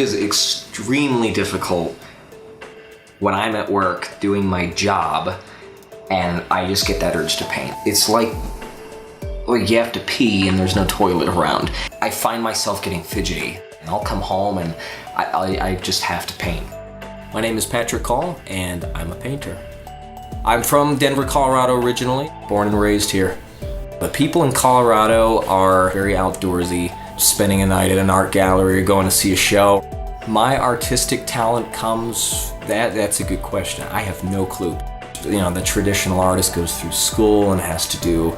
is extremely difficult when I'm at work doing my job and I just get that urge to paint. It's like you have to pee and there's no toilet around. I find myself getting fidgety and I'll come home and I just have to paint. My name is Patrick Call and I'm a painter. I'm from Denver, Colorado originally, born and raised here. The people in Colorado are very outdoorsy, spending a night at an art gallery or going to see a show. My artistic talent comes, that's a good question. I have no clue. You know, the traditional artist goes through school and has to do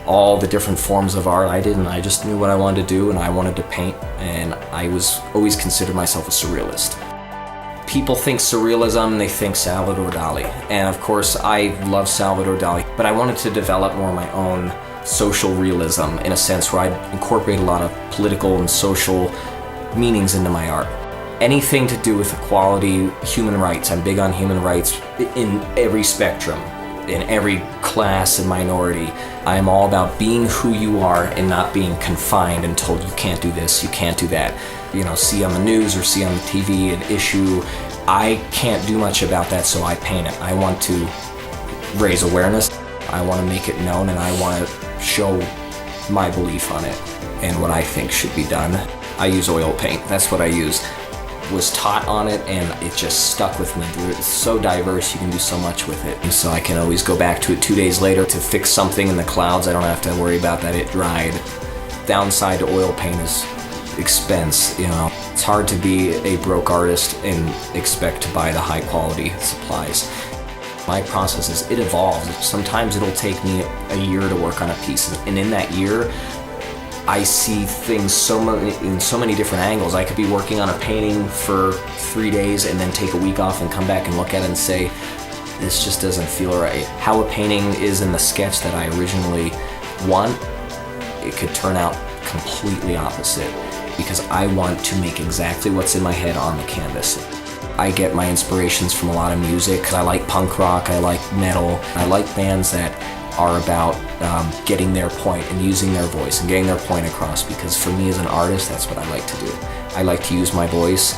all the different forms of art. I didn't. I just knew what I wanted to do and I wanted to paint, and I was always considered myself a surrealist. People think surrealism, they think Salvador Dali. And of course, I love Salvador Dali, but I wanted to develop more of my own social realism in a sense where I incorporate a lot of political and social meanings into my art. Anything to do with equality, human rights. I'm big on human rights in every spectrum, in every class and minority. I'm all about being who you are and not being confined and told you can't do this, you can't do that. You know, see on the news or see on the TV an issue. I can't do much about that, so I paint it. I want to raise awareness. I want to make it known, and I want to show my belief on it and what I think should be done. I use oil paint. That's what I use. Was taught on it and it just stuck with me. It's so diverse, you can do so much with it. And so I can always go back to it 2 days later to fix something in the clouds. I don't have to worry about that it dried. Downside to oil paint is expense, you know. It's hard to be a broke artist and expect to buy the high quality supplies. My process is, it evolves. Sometimes it'll take me a year to work on a piece, and in that year, I see things in so many different angles. I could be working on a painting for 3 days and then take a week off and come back and look at it and say, this just doesn't feel right. How a painting is in the sketch that I originally want, it could turn out completely opposite because I want to make exactly what's in my head on the canvas. I get my inspirations from a lot of music. I like punk rock, I like metal, I like bands that are about getting their point and using their voice and getting their point across, because for me as an artist, that's what I like to do. I like to use my voice,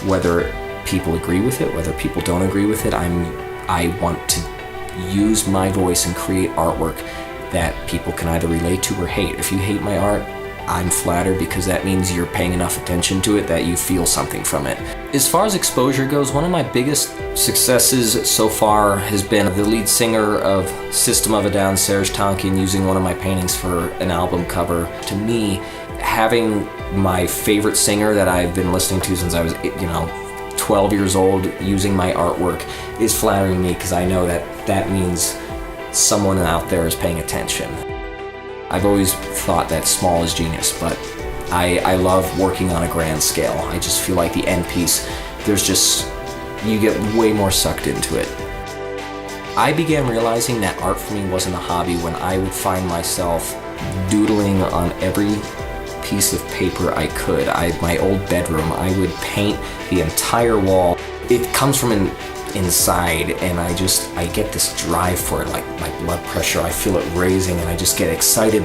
whether people agree with it, whether people don't agree with it. I want to use my voice and create artwork that people can either relate to or hate. If you hate my art, I'm flattered, because that means you're paying enough attention to it that you feel something from it. As far as exposure goes, one of my biggest successes so far has been the lead singer of System of a Down, Serj Tankian, using one of my paintings for an album cover. To me, having my favorite singer that I've been listening to since I was 12 years old using my artwork is flattering me, because I know that means someone out there is paying attention. I've always thought that small is genius, but I love working on a grand scale. I just feel like the end piece, you get way more sucked into it. I began realizing that art for me wasn't a hobby when I would find myself doodling on every piece of paper I could. My old bedroom, I would paint the entire wall. It comes from inside, and I get this drive for it, like my blood pressure, I feel it raising, and I just get excited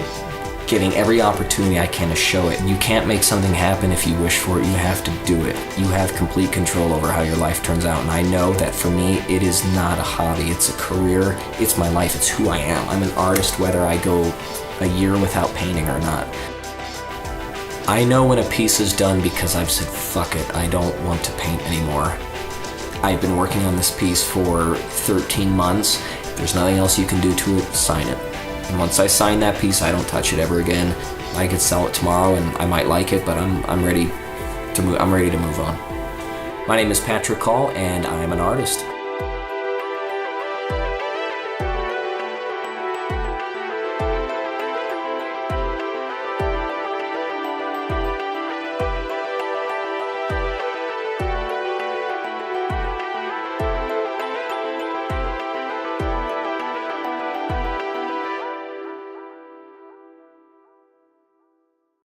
getting every opportunity I can to show it. And you can't make something happen if you wish for it, you have to do it. You have complete control over how your life turns out, and I know that for me, it is not a hobby, it's a career, it's my life, it's who I am. I'm an artist whether I go a year without painting or not. I know when a piece is done because I've said, fuck it, I don't want to paint anymore. I've been working on this piece for 13 months. If there's nothing else you can do to it, sign it. And once I sign that piece, I don't touch it ever again. I could sell it tomorrow and I might like it, but I'm ready to move on. My name is Patrick Call and I am an artist.